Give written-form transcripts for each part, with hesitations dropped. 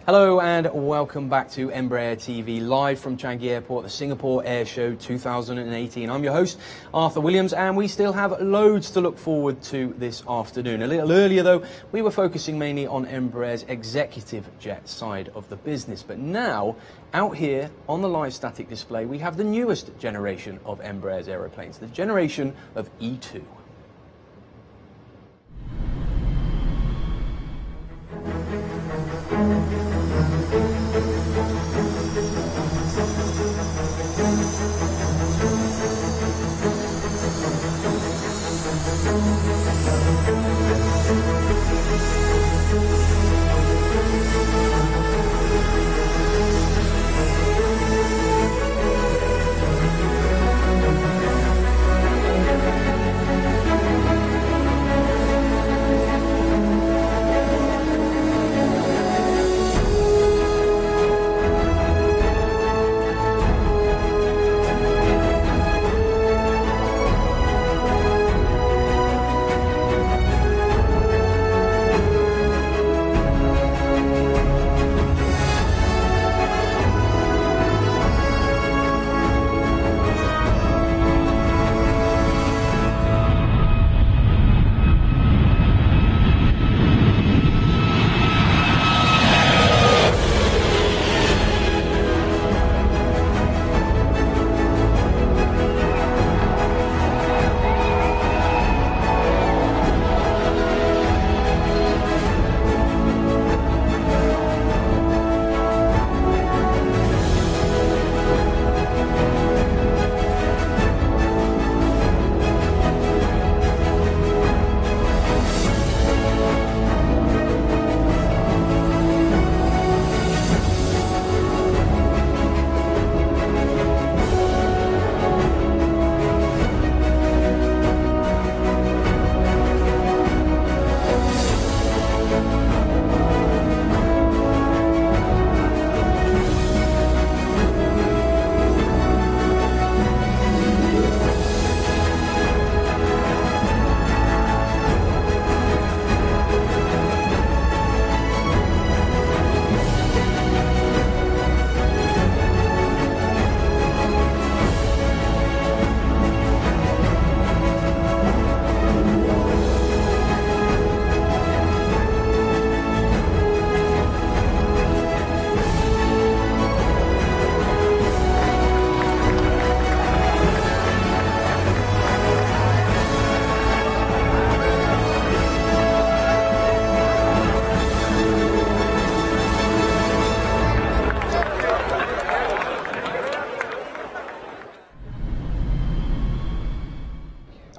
Hello and welcome back to Embraer TV, live from Changi Airport, the Singapore Airshow 2018. I'm your host, Arthur Williams, and we still have loads to look forward to this afternoon. A little earlier though, we were focusing mainly on Embraer's executive jet side of the business, but now, out here on the live static display, we have the newest generation of Embraer's aeroplanes, the generation of E2.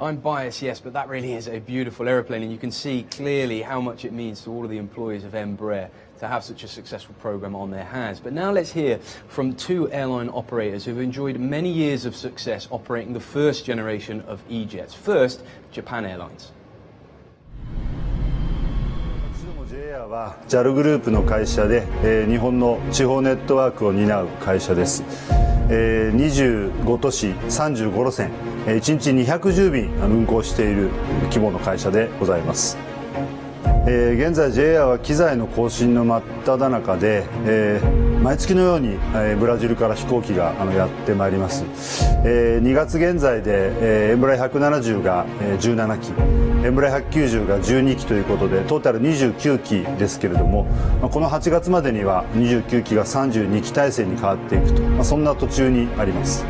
I'm biased, yes, but that really is a beautiful aeroplane, and you can see clearly how much it means to all of the employees of Embraer to have such a successful program on their hands. But now let's hear from two airline operators who've enjoyed many years of success operating the first generation of E-Jets. First, Japan Airlines. JAIR は JAL グループの会社で、日本の地方ネットワークを担う会社です。25都市35路線、1日210便運航している規模の会社でございます。現在 JAIR は機材の更新の真っ只中で、毎月のようにブラジルから飛行機がやってまいります。2月現在でエンブライ170が17機、エンブライ190が12機ということでトータル29機ですけれども、この8月までには29機が32機体制に変わっていくと、そんな途中にあります。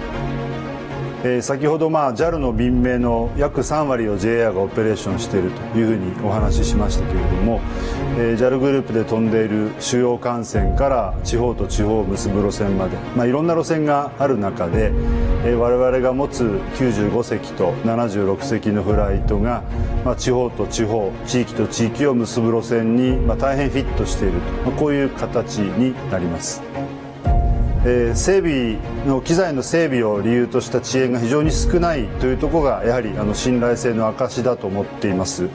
先ほどJAL の便名の約3割を JAIR がオペレーションしているというふうにお話ししましたけれども、JAL グループで飛んでいる主要幹線から地方と地方を結ぶ路線まで、いろんな路線がある中で、我々が持つ95席と76席のフライトが、地方と地方、地域と地域を結ぶ路線に、大変フィットしていると、こういう形になります。整備の機材の整備を理由とした遅延が非常に少ないというところがやはり信頼性の証だと思っています。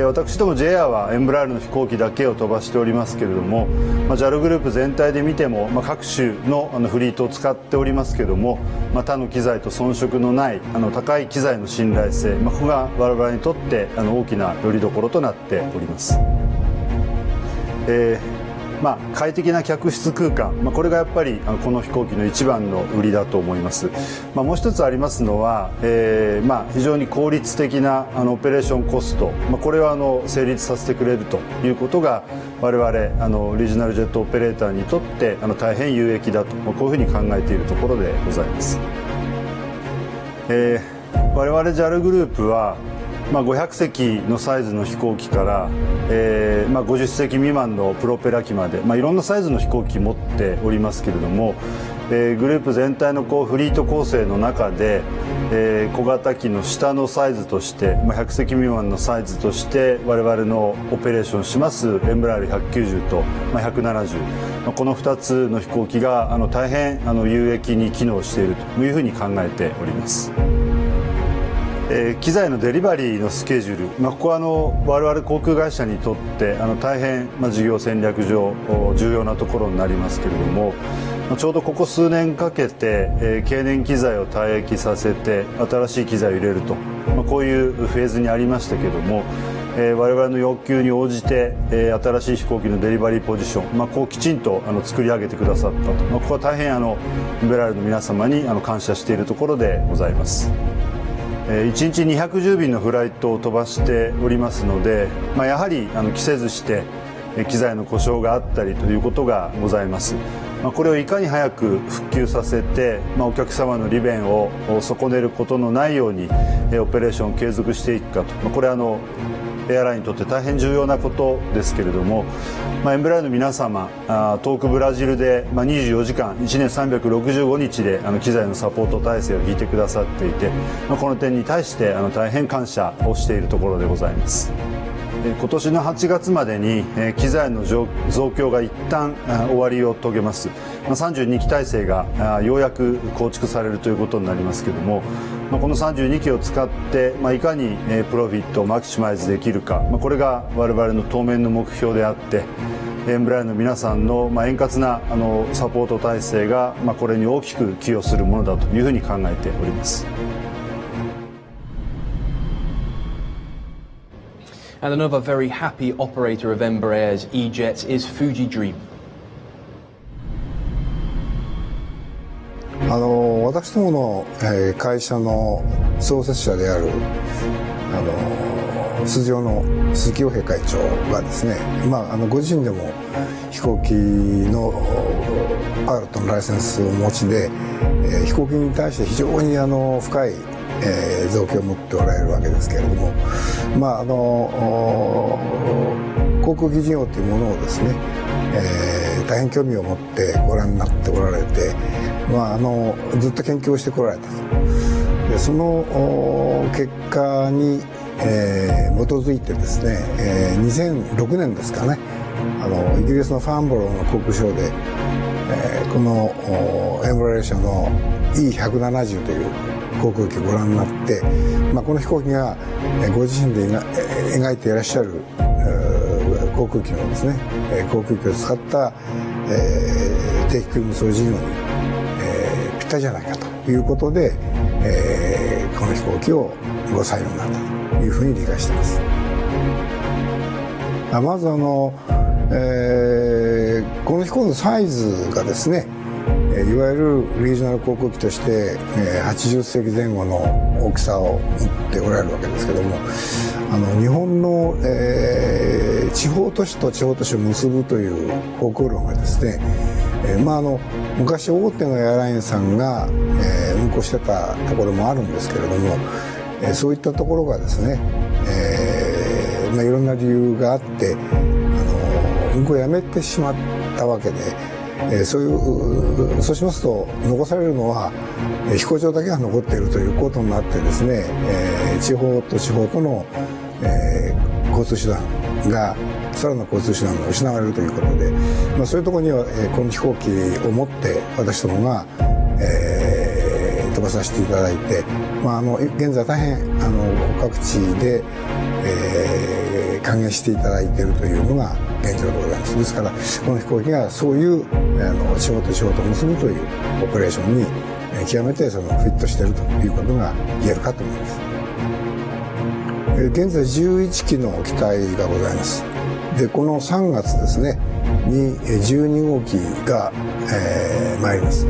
私ども JAIR はエンブラールの飛行機だけを飛ばしておりますけれども、JAL グループ全体で見ても、各種のフリートを使っておりますけれども、他の機材と遜色のない高い機材の信頼性、ここが我々にとって大きな拠り所となっております。快適な客室空間、これがやっぱりこの飛行機の一番の売りだと思います。もう一つありますのは、非常に効率的なオペレーションコスト、これは成立させてくれるということが我々リージョナルジェットオペレーターにとって大変有益だと、こういうふうに考えているところでございます。我々 JAL グループは500席のサイズの飛行機から、50席未満のプロペラ機まで、いろんなサイズの飛行機持っておりますけれども、グループ全体のフリート構成の中で、小型機の下のサイズとして、100席未満のサイズとして我々のオペレーションしますエンブラール190と、170、この2つの飛行機が大変有益に機能しているというふうに考えております。機材のデリバリーのスケジュール、ここは我々航空会社にとって大変事業戦略上重要なところになりますけれども、ちょうどここ数年かけて経年機材を退役させて新しい機材を入れると、こういうフェーズにありましたけれども、我々の要求に応じて新しい飛行機のデリバリーポジション、こうきちんと作り上げてくださったと、ここは大変エンブラールの皆様に感謝しているところでございます。1日210便のフライトを飛ばしておりますので、やはり期せずして機材の故障があったりということがございます。これをいかに早く復旧させて、お客様の利便を損ねることのないようにオペレーションを継続していくかと、これはエアラインにとって大変重要なことですけれども、エンブラールの皆様、遠くブラジルで24時間1年365日で機材のサポート体制を引いてくださっていて、この点に対して大変感謝をしているところでございます。今年の8月までに機材の増強が一旦終わりを遂げます。32機体制がようやく構築されるということになりますけれども、この32機を使っていかにプロフィットをマキシマイズできるか、これが我々の当面の目標であって、エンブラールの皆さんの円滑なサポート体制がこれに大きく寄与するものだというふうに考えております。And another very happy operator of Embraer's E-Jets is Fuji Dream. 私どもの会社の創設者である鈴代の鈴木洋平会長がですね、ご自身でも飛行機のパイロットのライセンスをお持ちで、飛行機に対して非常に深い造形を持っておられるわけですけれども、航空技事業というものをですね、大変興味を持ってご覧になっておられて、ずっと研究をしてこられたと。でその結果に、基づいてですね、2006年ですかね、イギリスのファンボローの航空ショーで、このエンブラー社の E170 という航空機をご覧になって、この飛行機がご自身で描いていらっしゃる航空機のですね、航空機を使った定期空輸送事業にぴったりじゃないかということで、この飛行機をご採用になったというふうに理解しています。まずこの飛行機のサイズがですね、いわゆるリージョナル航空機として80隻前後の大きさを持っておられるわけですけども、日本の地方都市と地方都市を結ぶという航空路がですね、昔大手のエアラインさんが運航してたところもあるんですけれども、そういったところがですね、いろんな理由があって運航をやめてしまったわけで、そうしますと残されるのは飛行場だけが残っているということになってですね、地方と地方との、交通手段がさらなる交通手段が失われるということで、そういうところには、この飛行機を持って私どもが、飛ばさせていただいて、現在大変各地で、歓迎していただいているというのが現状でございます。ですからこの飛行機がそういう地方と地方と結ぶというオペレーションに極めてフィットしているということが言えるかと思います。現在11機の機体がございます。でこの3月ですね、に12号機が、参ります。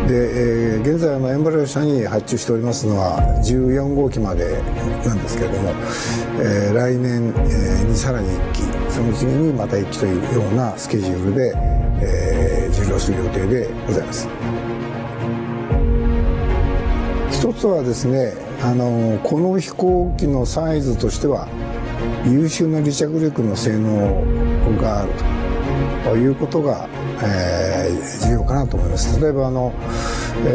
で、現在エンブレー社に発注しておりますのは14号機までなんですけれども、来年、にさらに1機、その次にまた1機というようなスケジュールで、受領する予定でございます。一つはですね、この飛行機のサイズとしては優秀な離着陸の性能があるということが、重要かなと思います。例えば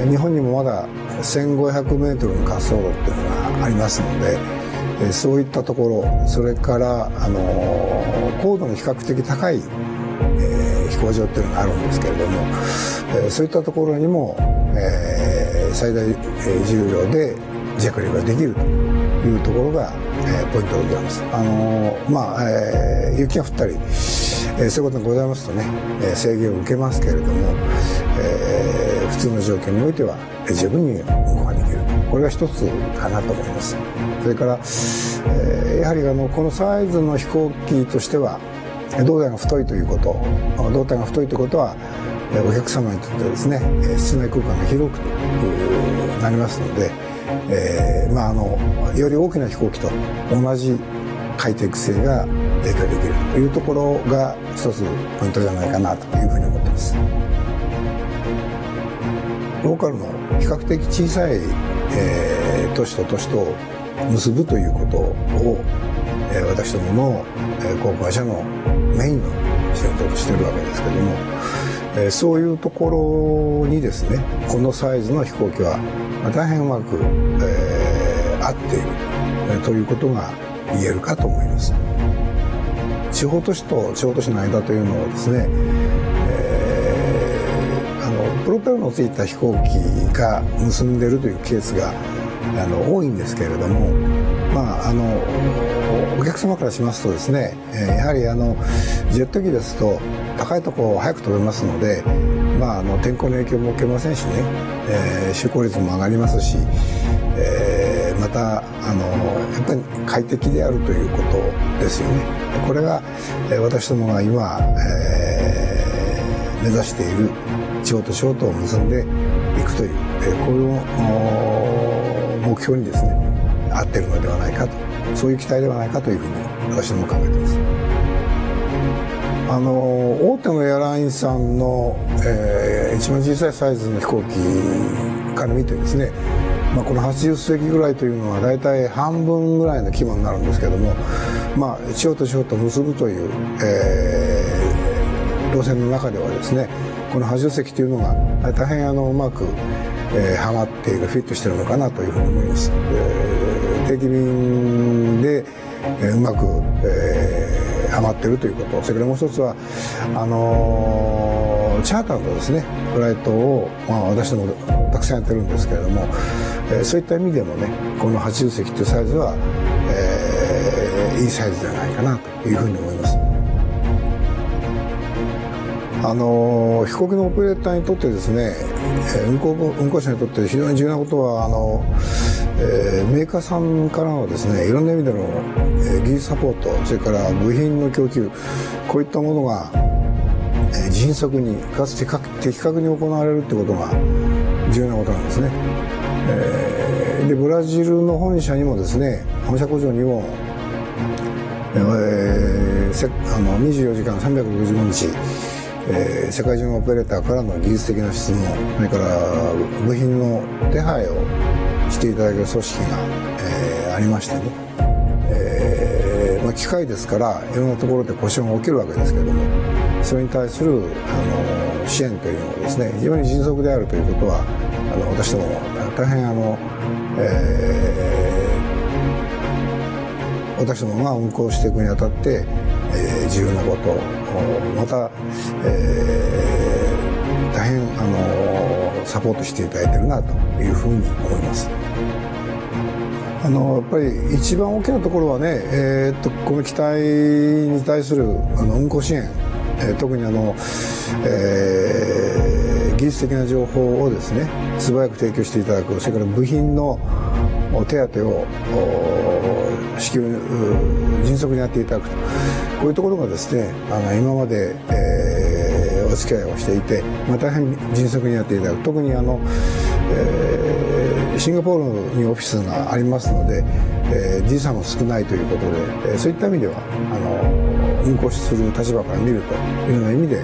日本にもまだ 1500 メートルの滑走路っていうのがありますので、そういったところ、それから高度の比較的高い、飛行場っていうのがあるんですけれども、そういったところにも、最大、重量で着陸ができるというところが、ポイントでございます。雪が降ったり、そういうことがございますとね、制限を受けますけれども、普通の条件においては十分に運航ができる。これが一つかなと思います。それから、やはりこのサイズの飛行機としては胴体が太いということ、胴体が太いということはお客様にとってはですね、室内空間が広くなりますので、より大きな飛行機と同じ快適性が提供できるというところが一つポイントじゃないかなというふうに思っています。ローカルの比較的小さい、都市と都市と結ぶということを、私どもの航空会社のメインの仕事としているわけですけども、そういうところにですね、このサイズの飛行機は大変うまく、合っているということが言えるかと思います。地方都市と地方都市の間というのはですね、プロペラのついた飛行機が結んでいるというケースが多いんですけれども、お客様からしますとですね、やはりジェット機ですと高いところを早く飛べますので、天候の影響も受けませんしね、就航率も上がりますし、またやっぱり快適であるということですよね。これが私どもが今、目指している地方と地方とを結んでいくという、こういう目標にですね合っているのではないかと、そういう期待ではないかというふうに私ども考えています。大手のエアラインさんの、一番小さいサイズの飛行機から見てですね、この80席ぐらいというのは大体半分ぐらいの規模になるんですけども、地方と地方と結ぶという、路線の中ではですね、この80席というのが大変うまく、はまっている、フィットしているのかなというふうに思います。定期便で、うまく、はまっているということ、それからもう一つはチャーターのですねフライトを、私どもたくさんやってるんですけれども、そういった意味でもね、この80席というサイズは、いいサイズじゃないかなというふうに思います。飛行機のオペレーターにとってですね、運航者にとって非常に重要なことはメーカーさんからのですね、いろんな意味での技術サポート、それから部品の供給、こういったものが迅速にかつ的確に行われるということが重要なことなんですね。でブラジルの本社にもですね、本社工場にも、24時間365日、世界中のオペレーターからの技術的な質問、それから部品の手配をしていただける組織が、ありましてね、機械ですからいろんなところで故障が起きるわけですけれども、それに対する支援というのはですね、非常に迅速であるということは私ども大変私どもが運航していくにあたって、重要なことをまた、大変サポートしていただいているなというふうに思います。やっぱり一番大きなところはね、この機体に対する運航支援、特に技術的な情報をですね素早く提供していただく、それから部品の手当を至急迅迅速にやっていただくと、こういうところがですね、今まで、お付き合いをしていて、大変迅速にやっていただく。特にシンガポールにオフィスがありますので、時差も少ないということで、そういった意味では運航する立場から見るというような意味で、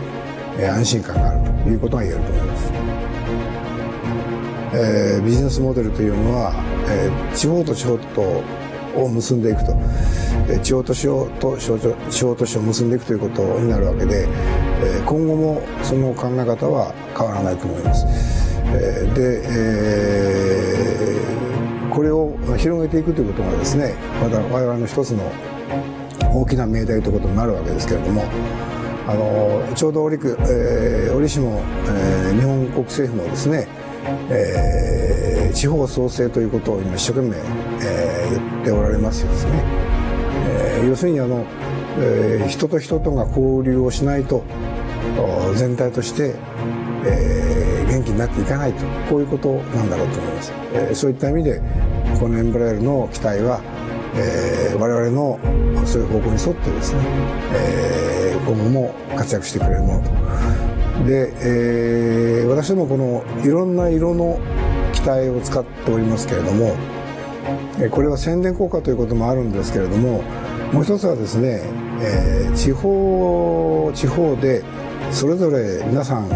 安心感があるということが言えると思います。ビジネスモデルというのは、地方と地方とを結んでいくと、地方と地方と地方都市を結んでいくということになるわけで、今後もその考え方は変わらないと思います。で、これを広げていくということがですね、我々の一つの大きな命題ということになるわけですけれども、ちょうど折しも、日本国政府もですね、地方創生ということを今一生懸命、言っておられますよですね。要するに人と人とが交流をしないと全体として、元気になっていかないと、こういうことなんだろうと思います。そういった意味でこのエンブラエルの機体は、我々のそういう方向に沿ってですね、今後も活躍してくれるものと。で、私どもこのいろんな色の機体を使っておりますけれども、これは宣伝効果ということもあるんですけれども、もう一つはですね、地方でそれぞれ皆さん、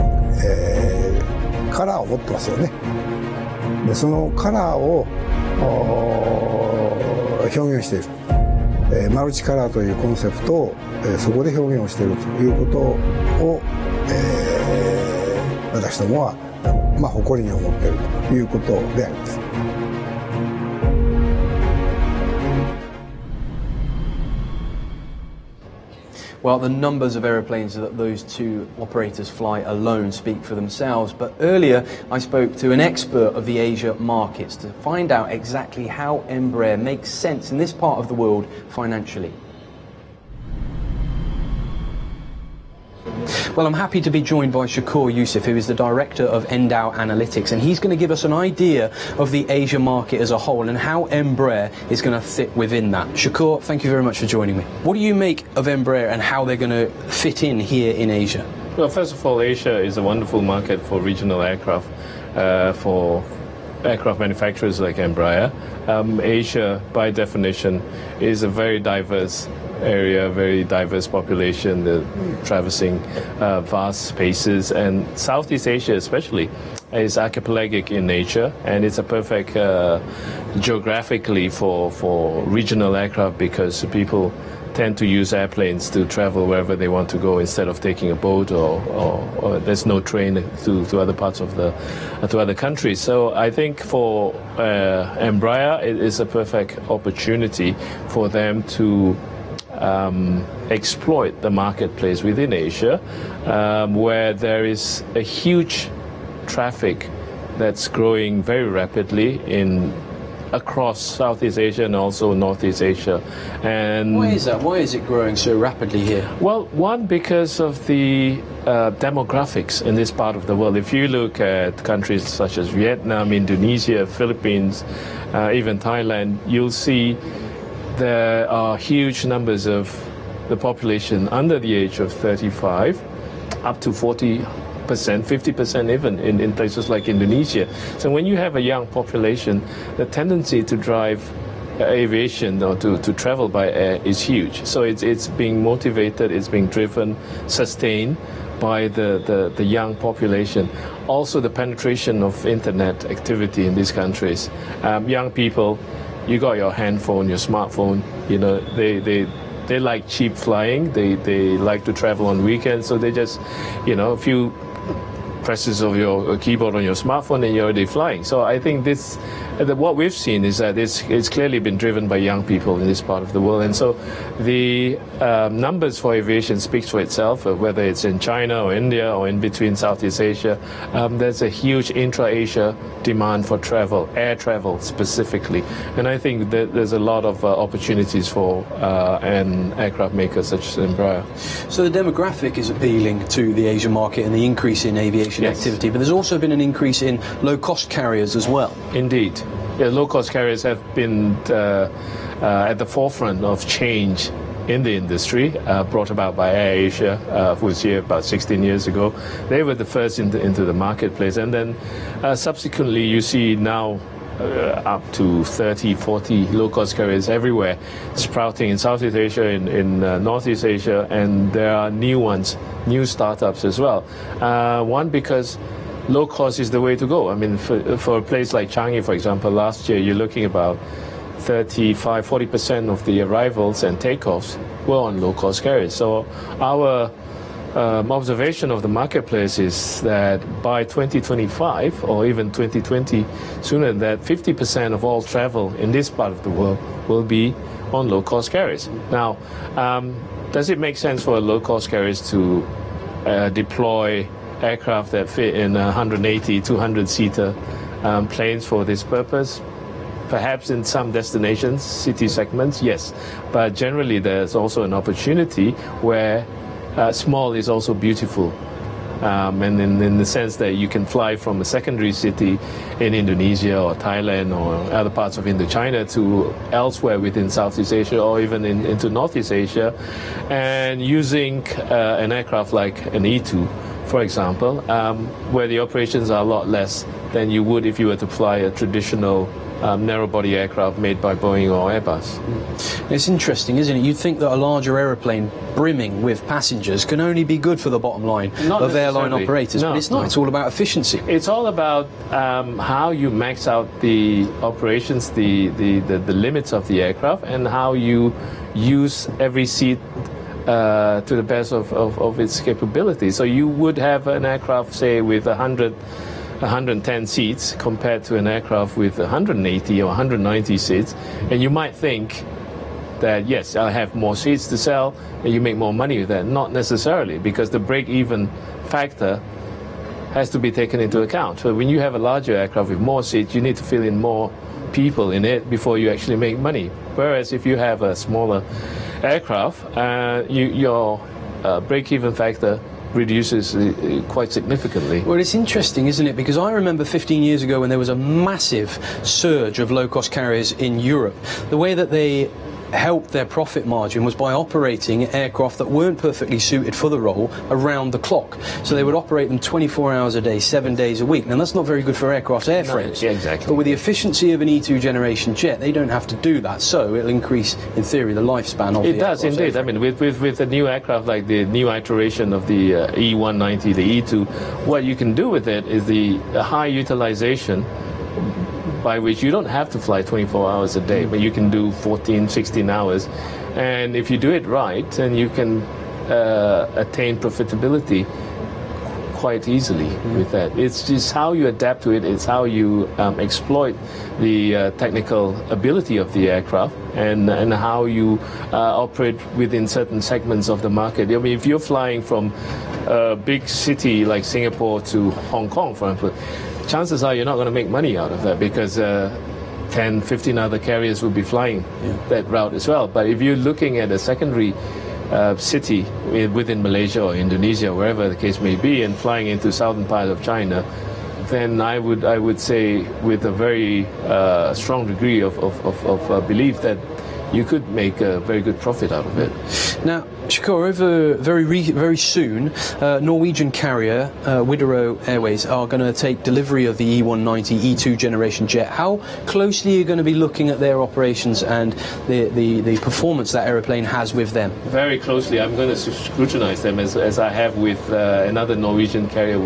カラーを持ってますよね。でそのカラーを表現している、マルチカラーというコンセプトを、そこで表現をしているということを、私どもは、誇りに思っているということであります。Well, the numbers of aeroplanes that those two operators fly alone speak for themselves. But earlier, I spoke to an expert of the Asia markets to find out exactly how Embraer makes sense in this part of the world financially. Well, I'm happy to be joined by Shakur Yusuf, who is the director of Endow Analytics, and he's going to give us an idea of the Asia market as a whole and how Embraer is going to fit within that. Shakur, thank you very much for joining me. What do you make of Embraer and how they're going to fit in here in Asia? Well, first of all, Asia is a wonderful market for regional aircraft, for aircraft manufacturers like Embraer. Asia, by definition, is a very diverse area, very diverse population, traversing vast spaces, and Southeast Asia especially is archipelagic in nature, and it's a perfect geographically for regional aircraft, because people tend to use airplanes to travel wherever they want to go instead of taking a boat or there's no train to other parts of to other countries. So I think for Embraer, it is a perfect opportunity for them to exploit the marketplace within Asia, where there is a huge traffic that's growing very rapidly across Southeast Asia and also Northeast Asia. And why is that? Why is it growing so rapidly here? Well, one, because of the demographics in this part of the world. If you look at countries such as Vietnam, Indonesia, Philippines, even Thailand, you'll see there are huge numbers of the population under the age of 35, up to 40%, 50% even in places like Indonesia. So when you have a young population, the tendency to drive aviation or to travel by air is huge. So it's being motivated, it's being driven, sustained by the young population. Also the penetration of internet activity in these countries. Young people, you got your handphone, your smartphone, you know, they like cheap flying, they like to travel on weekends, so they just, you know, a few presses of your keyboard on your smartphone and you're already flying. So I think what we've seen is that it's clearly been driven by young people in this part of the world, and so the numbers for aviation speaks for itself, whether it's in China or India or in between Southeast Asia. There's a huge intra-Asia demand for travel, air travel specifically, and I think that there's a lot of opportunities for an aircraft maker such as Embraer. So the demographic is appealing to the Asian market and the increase in aviation activity, but there's also been an increase in low-cost carriers as well. Indeed. Yeah, low-cost carriers have been at the forefront of change in the industry, brought about by AirAsia, who was here about 16 years ago. They were the first into the marketplace. And then subsequently you see now up to 30, 40 low-cost carriers everywhere sprouting in Southeast Asia, in Northeast Asia, and there are new ones, new startups as well. One, because low cost is the way to go. I mean, for a place like Changi, for example, last year you're looking about 35-40% of the arrivals and takeoffs were on low-cost carriers. So our observation of the marketplace is that by 2025 or even 2020 sooner, that 50% of all travel in this part of the world will be on low-cost carriers. Now, does it make sense for low-cost carriers to deploy aircraft that fit in 180, 200-seater planes for this purpose? Perhaps in some destinations, city segments, yes. But generally, there's also an opportunity where small is also beautiful. And in the sense that you can fly from a secondary city in Indonesia or Thailand or other parts of Indochina to elsewhere within Southeast Asia or even into Northeast Asia, and using an aircraft like an E2, for example, where the operations are a lot less than you would if you were to fly a traditional narrow-body aircraft made by Boeing or Airbus. It's interesting, isn't it? You'd think that a larger aeroplane brimming with passengers can only be good for the bottom line of airline operators, but it's not. It's all about efficiency. It's all about how you max out the operations, the limits of the aircraft, and how you use every seat to the best of its capability. So you would have an aircraft, say, with 110 seats compared to an aircraft with 180 or 190 seats, and you might think that, yes, I have more seats to sell and you make more money with that. Not necessarily, because the break-even factor has to be taken into account. So when you have a larger aircraft with more seats, you need to fill in more people in it before you actually make money. Whereas if you have a smaller aircraft, your break-even factor reduces quite significantly. Well, it's interesting, isn't it? Because I remember 15 years ago when there was a massive surge of low-cost carriers in Europe, the way that they helped their profit margin was by operating aircraft that weren't perfectly suited for the role around the clock. So they would operate them 24 hours a day, 7 days a week. Now, that's not very good for aircraft's airframes. No, yeah, exactly. But with the efficiency of an E2 generation jet, they don't have to do that. So it'll increase, in theory, the lifespan of the aircraft. It does, indeed. airframe. I mean, with a new aircraft like the new iteration of the E190, the E2, what you can do with it is the high utilization, by which you don't have to fly 24 hours a day, but you can do 14, 16 hours. And if you do it right, then you can attain profitability quite easily with that. It's just how you adapt to it. It's how you exploit the technical ability of the aircraft and how you operate within certain segments of the market. I mean, if you're flying from a big city like Singapore to Hong Kong, for example, chances are you're not going to make money out of that, because 10, 15 other carriers will be flying that route as well. But if you're looking at a secondary city within Malaysia or Indonesia, wherever the case may be, and flying into southern part of China, then I would say with a very strong degree of belief that you could make a very good profit out of it. Now, Shakur, very soon, Norwegian carrier Widerøe Airways are going to take delivery of the E190 E2 generation jet. How closely are you going to be looking at their operations and the performance that aeroplane has with them? Very closely. I'm going to scrutinize them as I have with another Norwegian carrier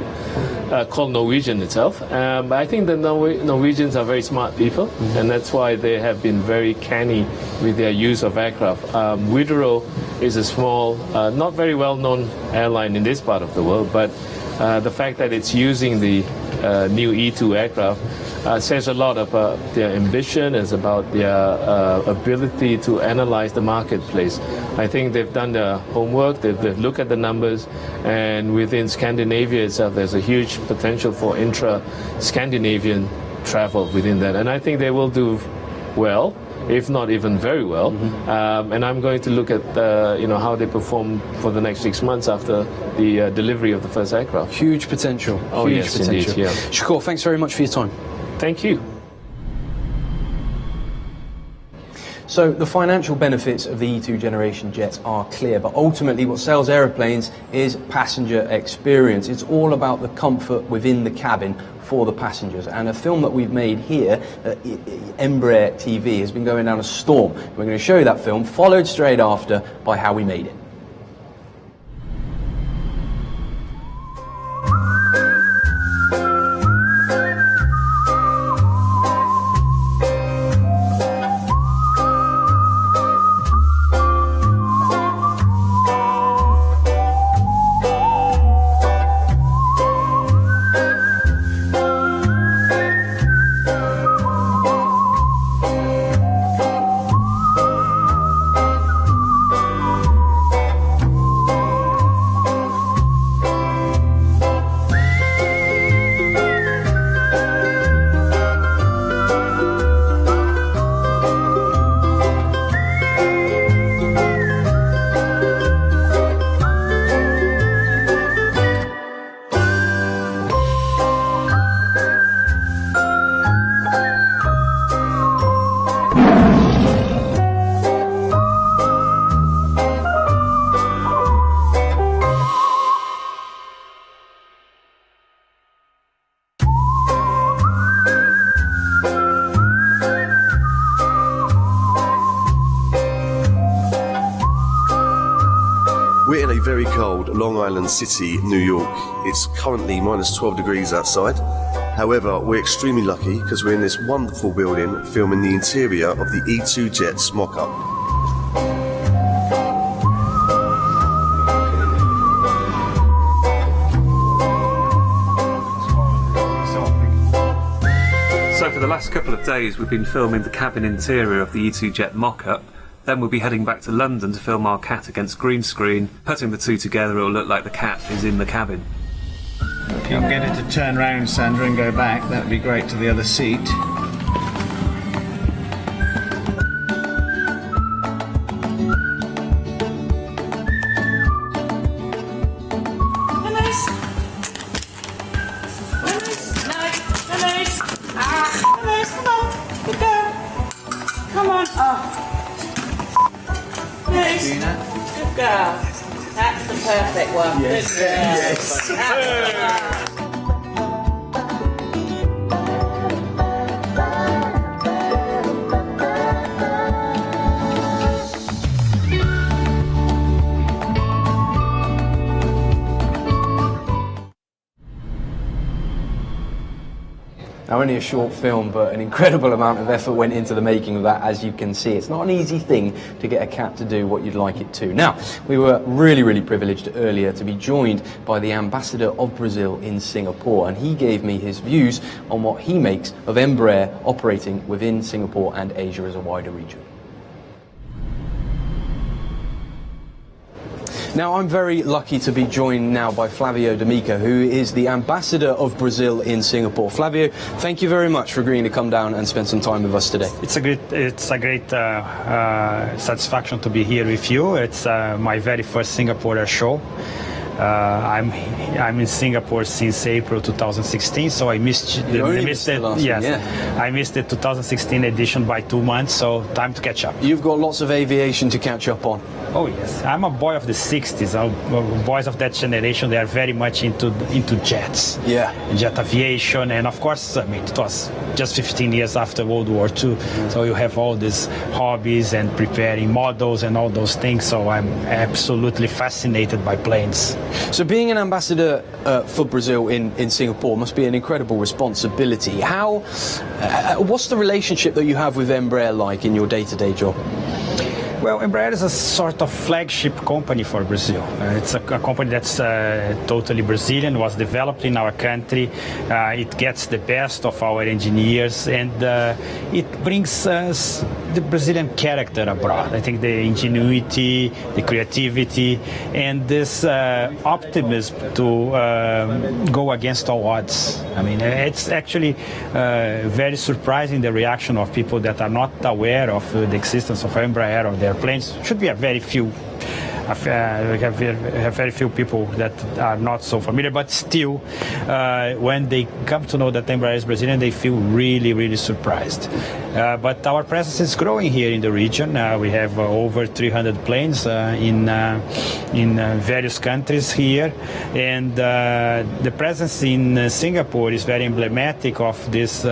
called Norwegian itself. But I think the Norwegians are very smart people, and that's why they have been very canny with their use of aircraft. Widerøe is a small, not very well-known airline in this part of the world, but the fact that it's using the new E2 aircraft says a lot about their ambition, is about their ability to analyze the marketplace. I think they've done their homework, they've looked at the numbers, and within Scandinavia itself there's a huge potential for intra-Scandinavian travel within that, and I think they will do well, if not even very well. And I'm going to look at how they perform for the next 6 months after the delivery of the first aircraft. Huge potential. Oh, huge yes, potential. Indeed, yeah. Shakur, thanks very much for your time. Thank you. So the financial benefits of the E2 generation jets are clear, but ultimately what sells aeroplanes is passenger experience. It's all about the comfort within the cabin for the passengers. And a film that we've made here at Embraer TV has been going down a storm. We're going to show you that film, followed straight after by how we made it. We're in a very cold Long Island City, New York. It's currently minus 12 degrees outside. However, we're extremely lucky because we're in this wonderful building filming the interior of the E2 Jet's mock-up. So for the last couple of days we've been filming the cabin interior of the E2 Jet mock-up. Then we'll be heading back to London to film our cat against green screen. Putting the two together, it'll look like the cat is in the cabin. If you can get it to turn round, Sandra, and go back, that would be great to the other seat. Good girl. That's the perfect one. Yes. Good girl. Yes. Now, only a short film, but an incredible amount of effort went into the making of that, as you can see. It's not an easy thing to get a cat to do what you'd like it to. Now, we were really privileged earlier to be joined by the ambassador of Brazil in Singapore, and he gave me his views on what he makes of Embraer operating within Singapore and Asia as a wider region. Now, I'm very lucky to be joined now by Flavio D'Amico, who is the ambassador of Brazil in Singapore. Flavio, thank you very much for agreeing to come down and spend some time with us today. It's a great satisfaction to be here with you. It's my very first Singapore Airshow. I'm in Singapore since April 2016, so I missed I missed the 2016 edition by 2 months, so time to catch up. You've got lots of aviation to catch up on. Oh yes, I'm a boy of the 60s. Boys of that generation, they are very much into jets. Yeah. Jet aviation, and of course, I mean, it was just 15 years after World War II, so you have all these hobbies and preparing models and all those things, so I'm absolutely fascinated by planes. So being an ambassador for Brazil in Singapore must be an incredible responsibility. What's the relationship that you have with Embraer like in your day-to-day job? Well, Embraer is a sort of flagship company for Brazil. It's a company that's totally Brazilian, was developed in our country. It gets the best of our engineers, and it brings us the Brazilian character abroad. I think the ingenuity, the creativity, and this optimism to go against all odds. I mean, it's actually very surprising, the reaction of people that are not aware of the existence of Embraer or their planes. Should be a very few have very few people that are not so familiar, but still, when they come to know that Embraer is Brazilian, they feel really, really surprised. But our presence is growing here in the region. We have over 300 planes in various countries here, and the presence in Singapore is very emblematic of this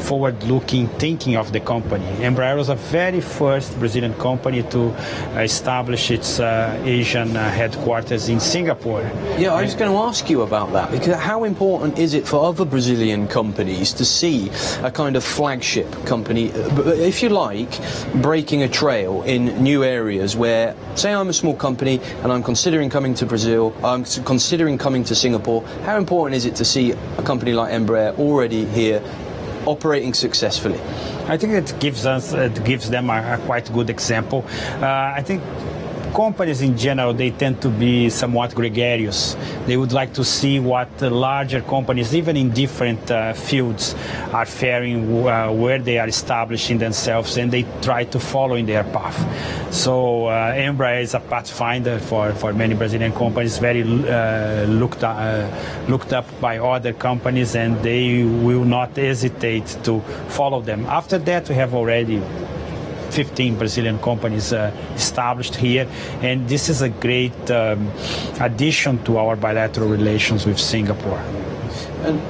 forward-looking thinking of the company. Embraer was the very first Brazilian company to establish its Asian headquarters in Singapore. Yeah, I was going to ask you about that, because how important is it for other Brazilian companies to see a kind of flagship company, if you like, breaking a trail in new areas where, say I'm a small company and I'm considering coming to Brazil, I'm considering coming to Singapore, how important is it to see a company like Embraer already here operating successfully? I think it gives them a quite good example. I think companies in general, they tend to be somewhat gregarious. They would like to see what the larger companies, even in different fields, are faring, where they are establishing themselves, and they try to follow in their path. So Embraer is a pathfinder for many Brazilian companies, very looked up by other companies, and they will not hesitate to follow them. After that, we have already 15 Brazilian companies established here, and this is a great addition to our bilateral relations with Singapore. And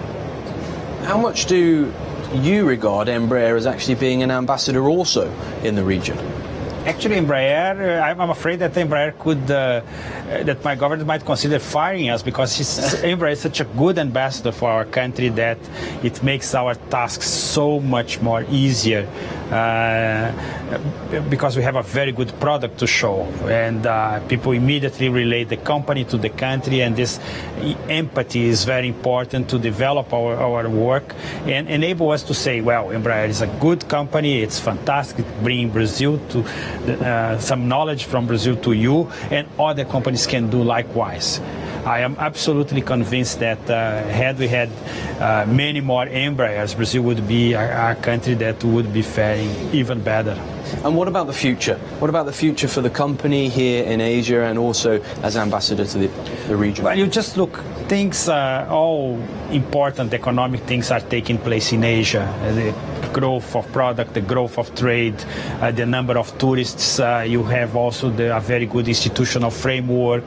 how much do you regard Embraer as actually being an ambassador also in the region? Actually, Embraer, I'm afraid that Embraer could, that my government might consider firing us, because Embraer is such a good ambassador for our country that it makes our tasks so much more easier, because we have a very good product to show, and people immediately relate the company to the country, and this empathy is very important to develop our work and enable us to say, well, Embraer is a good company, it's fantastic, bringing Brazil to some knowledge from Brazil to you, and other companies can do likewise. I am absolutely convinced that had we had many more Embraers, Brazil would be a country that would be faring even better. And what about the future? What about the future for the company here in Asia and also as ambassador to the region? Well, you just look, things, all important economic things are taking place in Asia. The growth of product, the growth of trade, the number of tourists. You have also a very good institutional framework,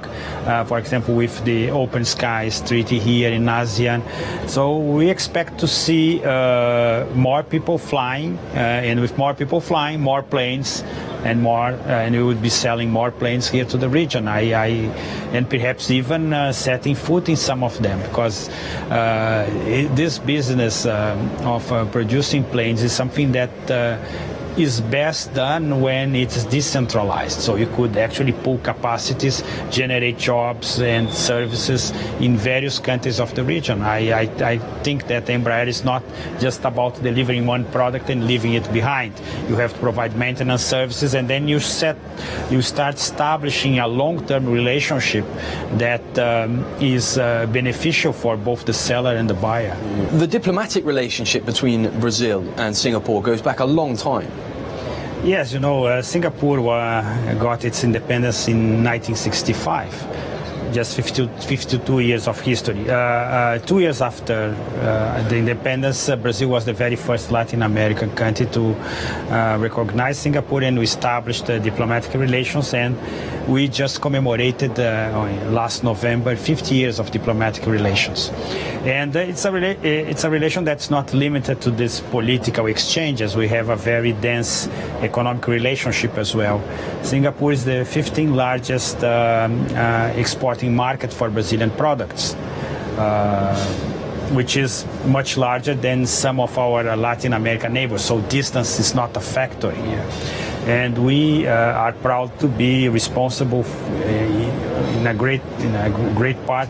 for example, with the Open Skies Treaty here in ASEAN. So we expect to see more people flying, and with more people flying, more planes, and we would be selling more planes here to the region. And perhaps even setting foot in some of them, because this business of producing planes is something that is best done when it's decentralized. So you could actually pool capacities, generate jobs and services in various countries of the region. I think that Embraer is not just about delivering one product and leaving it behind. You have to provide maintenance services, and then you start establishing a long-term relationship that is beneficial for both the seller and the buyer. The diplomatic relationship between Brazil and Singapore goes back a long time. Yes, you know, Singapore got its independence in 1965, just 52 years of history. 2 years after the independence, Brazil was the very first Latin American country to recognize Singapore, and we established diplomatic relations, and we just commemorated last November 50 years of diplomatic relations. And it's a relation that's not limited to these political exchanges. We have a very dense economic relationship as well. Singapore is the 15th largest exporting market for Brazilian products, which is much larger than some of our Latin American neighbors. So distance is not a factor here. And we are proud to be responsible in a great part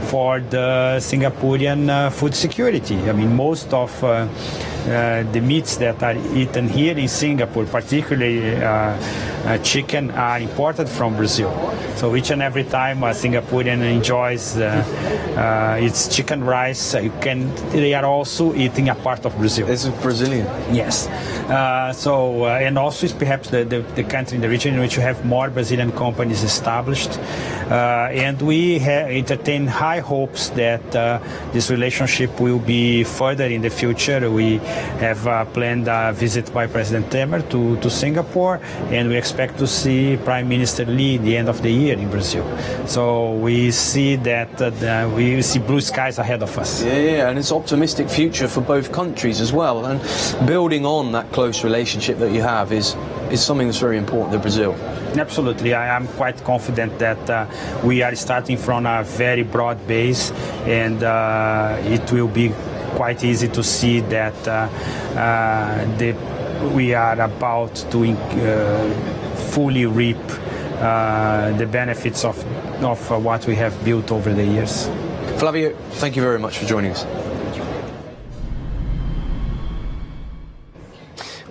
for the Singaporean food security. I mean, most of the meats that are eaten here in Singapore, particularly chicken, are imported from Brazil. So each and every time a Singaporean enjoys its chicken rice, they are also eating a part of Brazil. This is Brazilian. Yes. And also it's perhaps the country in the region in which you have more Brazilian companies established. And we entertain high hopes that this relationship will be further in the future. We have planned a visit by President Temer to Singapore, and we expect to see Prime Minister Lee at the end of the year in Brazil. So we see that we see blue skies ahead of us. Yeah, and it's optimistic future for both countries as well. And building on that close relationship that you have is something that's very important to Brazil. Absolutely. I am quite confident that we are starting from a very broad base, and it will be quite easy to see that we are about to fully reap the benefits of what we have built over the years. Flavio, thank you very much for joining us.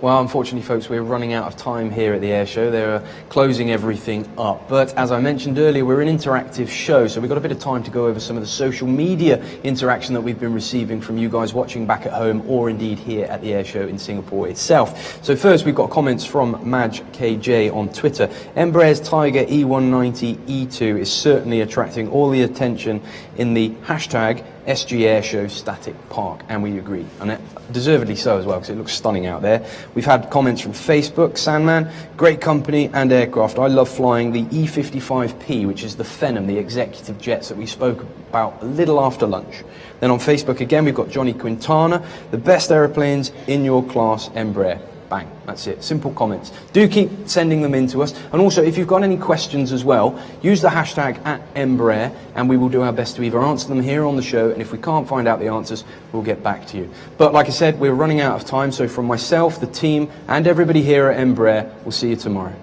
Well, unfortunately, folks, we're running out of time here at the Airshow. They're closing everything up. But as I mentioned earlier, we're an interactive show, so we've got a bit of time to go over some of the social media interaction that we've been receiving from you guys watching back at home, or indeed here at the Airshow in Singapore itself. So first, we've got comments from Maj KJ on Twitter. Embraer's Tiger E190 E2 is certainly attracting all the attention in the hashtag SG Airshow Static Park, and we agree, and deservedly so as well, because it looks stunning out there. We've had comments from Facebook. Sandman, great company and aircraft. I love flying the E55P, which is the Phenom, the executive jets that we spoke about a little after lunch. Then on Facebook again, we've got Johnny Quintana, the best aeroplanes in your class, Embraer. Bang, that's it. Simple comments. Do keep sending them in to us. And also, if you've got any questions as well, use the hashtag @Embraer, and we will do our best to either answer them here on the show, and if we can't find out the answers, we'll get back to you. But like I said, we're running out of time, so from myself, the team, and everybody here at Embraer, we'll see you tomorrow.